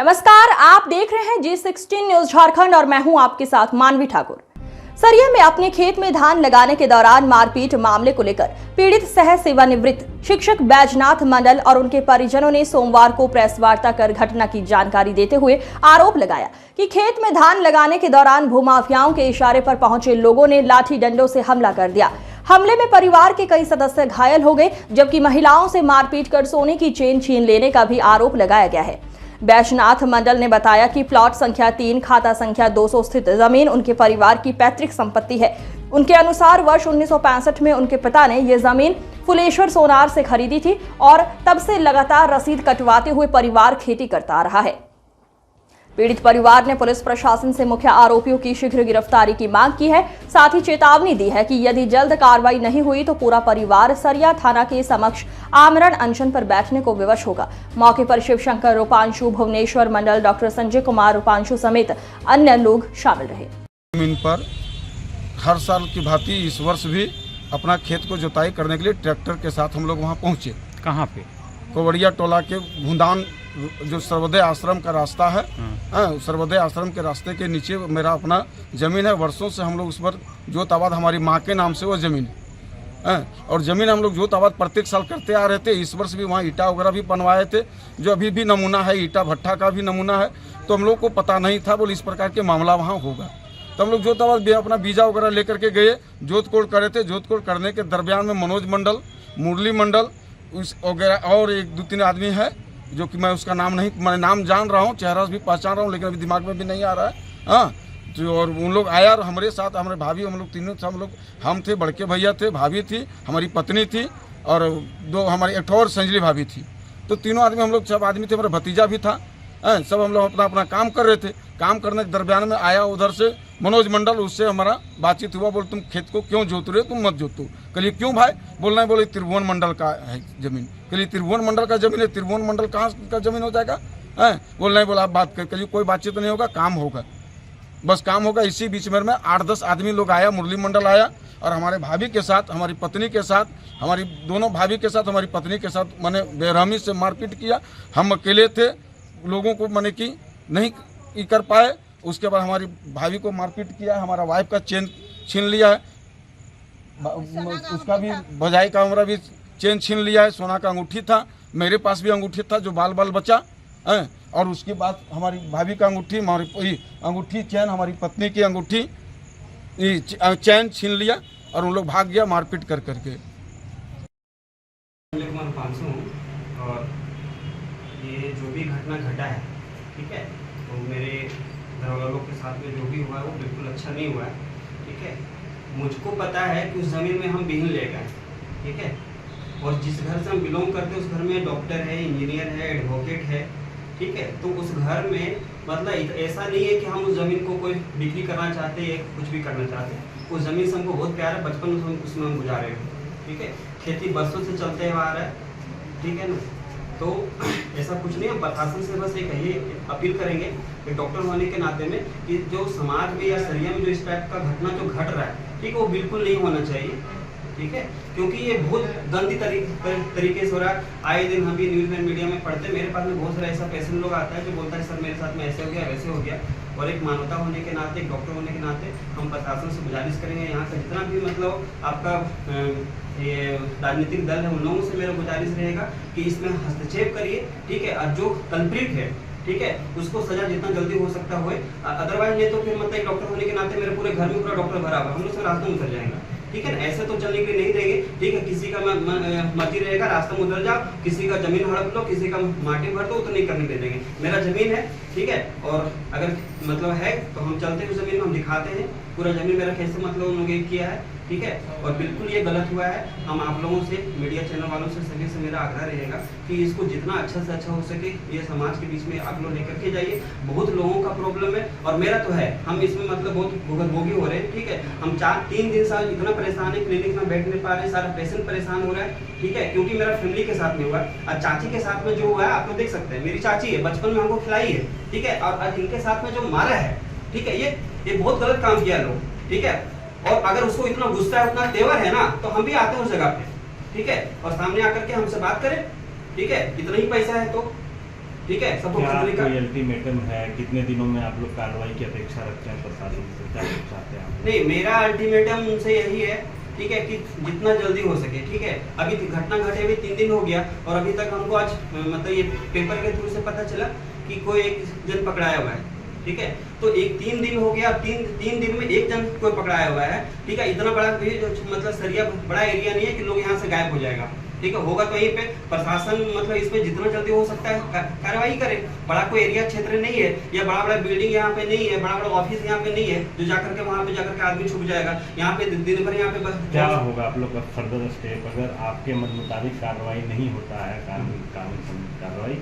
नमस्कार, आप देख रहे हैं G16 न्यूज झारखंड और मैं हूं आपके साथ मानवी ठाकुर। सरिया में अपने खेत में धान लगाने के दौरान मारपीट मामले को लेकर पीड़ित सह सेवानिवृत्त शिक्षक बैजनाथ मंडल और उनके परिजनों ने सोमवार को प्रेस वार्ता कर घटना की जानकारी देते हुए आरोप लगाया कि खेत में धान लगाने के दौरान भूमाफियाओं के इशारे पर पहुंचे लोगों ने लाठी डंडों से हमला कर दिया। हमले में परिवार के कई सदस्य घायल हो गए, जबकि महिलाओं से मारपीट कर सोने की चेन छीन लेने का भी आरोप लगाया गया है। बैजनाथ मंडल ने बताया कि प्लॉट संख्या 3 खाता संख्या 200 स्थित जमीन उनके परिवार की पैतृक संपत्ति है। उनके अनुसार वर्ष 1965 में उनके पिता ने यह जमीन फुलेश्वर सोनार से खरीदी थी और तब से लगातार रसीद कटवाते हुए परिवार खेती करता आ रहा है। पीड़ित परिवार ने पुलिस प्रशासन से मुख्य आरोपियों की शीघ्र गिरफ्तारी की मांग की है। साथ ही चेतावनी दी है कि यदि जल्द कार्रवाई नहीं हुई तो पूरा परिवार सरिया थाना के समक्ष आमरण अनशन पर बैठने को विवश होगा। मौके पर शिवशंकर रूपांशु, भुवनेश्वर मंडल, डॉक्टर संजय कुमार रूपांशु समेत अन्य लोग शामिल रहे। जमीन पर हर साल की भांति इस वर्ष भी अपना खेत को जुताई करने के लिए ट्रैक्टर के साथ हम लोग वहाँ पहुँचे। कहाँ पे? कोवड़िया टोला के भूदान जो सर्वोदय आश्रम का रास्ता है, सर्वोदय आश्रम के रास्ते के नीचे मेरा अपना ज़मीन है। वर्षों से हम लोग उस पर जोत आबाद हमारी माँ के नाम से वो ज़मीन है और ज़मीन हम लोग जोत आबाद प्रत्येक साल करते आ रहे थे। इस वर्ष भी वहाँ ईटा वगैरह भी बनवाए थे, जो अभी भी नमूना है, ईटा भट्ठा का भी नमूना है। तो हम लोग को पता नहीं था बोले इस प्रकार के मामला वहाँ होगा। तो हम लोग जोत आबाद अपना बीजा वगैरह लेकर के गए, जोत कोड़ करे थे। जोत कोड़ करने के दरमियान में मनोज मंडल, मुरली मंडल उस वगैरह और 1-2-3 आदमी है, जो कि मैं उसका नाम नहीं, मैं नाम जान रहा हूँ, चेहरा भी पहचान रहा हूँ, लेकिन अभी दिमाग में भी नहीं आ रहा है। हाँ, तो और उन लोग आया और हमारे साथ हमारे भाभी, हम लोग तीनों हम थे, बड़के भैया थे, भाभी थी, हमारी पत्नी थी और 2 हमारी एक और संजली भाभी थी। तो तीनों आदमी हम लोग सब आदमी थे, हमारा भतीजा भी था। सब हम लोग अपना अपना काम कर रहे थे। काम करने के दरमियान में आया उधर से मनोज मंडल, उससे हमारा बातचीत हुआ। बोले तुम खेत को क्यों जोत रहे हो, तुम मत जोतो। कहिए क्यों भाई? बोलना है, बोले त्रिभुवन मंडल का है जमीन। कहिए त्रिभुवन मंडल का जमीन है, त्रिभुवन मंडल कहाँ का जमीन हो जाएगा? बोलना है, बोला आप बात कर। कहिए कोई बातचीत नहीं होगा, काम होगा, बस काम होगा। इसी बीच में 8-10 आदमी लोग आया, मुरली मंडल आया और हमारे भाभी के साथ, हमारी पत्नी के साथ, हमारी दोनों भाभी के साथ, हमारी पत्नी के साथ मैंने बेरहमी से मारपीट किया। हम अकेले थे, लोगों को मैंने की नहीं कर पाए। उसके बाद हमारी भाभी को मारपीट किया, हमारा वाइफ का चेन छीन लिया है, उसका भी भजाई का हमारा भी चेन छीन लिया है। सोना का अंगूठी था, मेरे पास भी अंगूठी था जो बाल बचा है। और उसके बाद हमारी भाभी का अंगूठी, हमारी अंगूठी चैन, हमारी पत्नी की अंगूठी चैन छीन लिया और उन लोग भाग गया मारपीट कर करके। और ये जो भी घटना घटा है, ठीक है, तो मेरे घर वालों के साथ में जो भी हुआ है वो बिल्कुल अच्छा नहीं हुआ है। ठीक है, मुझको पता है कि उस ज़मीन में हम बिहीन ले गए, ठीक है, और जिस घर से हम बिलोंग करते हैं उस घर में डॉक्टर है, इंजीनियर है, एडवोकेट है, ठीक है। तो उस घर में मतलब ऐसा नहीं है कि हम उस ज़मीन को कोई बिक्री करना चाहते हैं, कुछ भी करना चाहते हैं। उस ज़मीन से हमको बहुत प्यार है, बचपन में उसमें हम गुजारे हैं, ठीक है। खेती बरसों से चलते हुए आ रहा है, ठीक है ना। तो ऐसा कुछ नहीं, हम प्रशासन से बस एक ये अपील करेंगे कि डॉक्टर होने के नाते में कि जो समाज में या सरिया में जो इस टाइप का घटना जो घट रहा है, ठीक है, वो बिल्कुल नहीं होना चाहिए, ठीक है, क्योंकि ये बहुत गंदी तरीके से हो रहा है। आए दिन हम भी न्यूज़ में मीडिया में पढ़ते, मेरे पास में बहुत सारा ऐसा पेशेंट लोग आता है जो बोलता है सर मेरे साथ में ऐसे हो गया, वैसे हो गया। और एक मानवता होने के नाते, एक डॉक्टर होने के नाते हम प्रशासन से गुजारिश करेंगे, यहाँ का जितना भी मतलब आपका ये राजनीतिक दल है, उन लोगों से मेरा गुजारिश रहेगा कि इसमें हस्तक्षेप करिए, ठीक है, और जो कल्प्रिट है, ठीक है, उसको सजा जितना जल्दी हो सकता हो। अदरवाइज नहीं तो फिर मतलब एक डॉक्टर होने के नाते मेरे पूरे घर में पूरा डॉक्टर भरा हुआ, हम लोग से रास्ते में उतर जाएंगे, ठीक है ना। ऐसे तो चलने के लिए नहीं देंगे, ठीक है। किसी का मर्जी रहेगा, रास्ते में उतर जाओ, किसी का जमीन हड़प लो, किसी का माटी भर दो, तो नहीं करने दे देंगे। मेरा जमीन है, ठीक है, और अगर मतलब है तो हम चलते हैं उस जमीन में, हम दिखाते हैं पूरा जमीन मेरा कैसे मतलब उन लोगों ने किया है, ठीक है। और बिल्कुल ये गलत हुआ है। हम आप लोगों से, मीडिया चैनल वालों से, सभी से मेरा आग्रह रहेगा कि इसको जितना अच्छा से अच्छा हो सके ये समाज के बीच में आप लोग लेकर के जाइए। बहुत लोगों का प्रॉब्लम है और मेरा तो है, हम इसमें मतलब बहुत भुगतभोगी हो रहे हैं, ठीक है। हम 3 दिन साल इतना परेशान है, क्लिनिक में बैठ नहीं पा रहे, सारा पेशेंट परेशान हो रहा है, ठीक है, क्योंकि मेरा फैमिली के साथ में हुआ है। और चाची के साथ में जो हुआ है आप लोग देख सकते हैं, मेरी चाची है, बचपन में हमको खिलाई है, ठीक है, और आज इनके साथ में जो मारा है, ठीक है, ये बहुत गलत काम किया लोग, ठीक है। और अगर उसको इतना गुस्सा है, उतना तेवर है ना, तो हम भी आते हैं उस जगह पे, ठीक है, और सामने आकर के हमसे बात करें, ठीक है, इतना ही पैसा है तो ठीक है, सबको क्या खरीदने का। कोई अल्टीमेटम है? कितने दिनों में आप लोग कार्रवाई की अपेक्षा रखते हैं प्रशासन से? क्या चाहते हैं आप? नहीं, मेरा अल्टीमेटम उनसे यही है, ठीक है, कि जितना जल्दी हो सके, ठीक है। अभी घटना घटे हुए 3 दिन हो गया और अभी तक हमको आज मतलब ये पेपर के थ्रू से पता चला कि कोई एक जन पकड़ाया हुआ है, ठीक है। तो 3 दिन हो गया, अब तीन दिन में एक जन कोई पकड़ाया हुआ है, ठीक है। इतना बड़ा मतलब सरिया बड़ा एरिया नहीं है कि लोग यहाँ से गायब हो जाएगा, ठीक है। होगा तो यहीं पे प्रशासन मतलब इसमें जितना जल्दी हो सकता है कार्रवाई करे। बड़ा कोई एरिया क्षेत्र नहीं है, या बड़ा बड़ा बिल्डिंग यहाँ पे नहीं है, बड़ा बड़ा ऑफिस यहाँ पे नहीं है जो जाकर के वहाँ पे जाकर के आदमी छुप जाएगा। यहाँ पे दिन भर यहाँ पे बस क्या होगा आप लोग का फर्दर स्टेप अगर आपके मत मुताबिक कार्रवाई नहीं होता है, कानून कार्रवाई?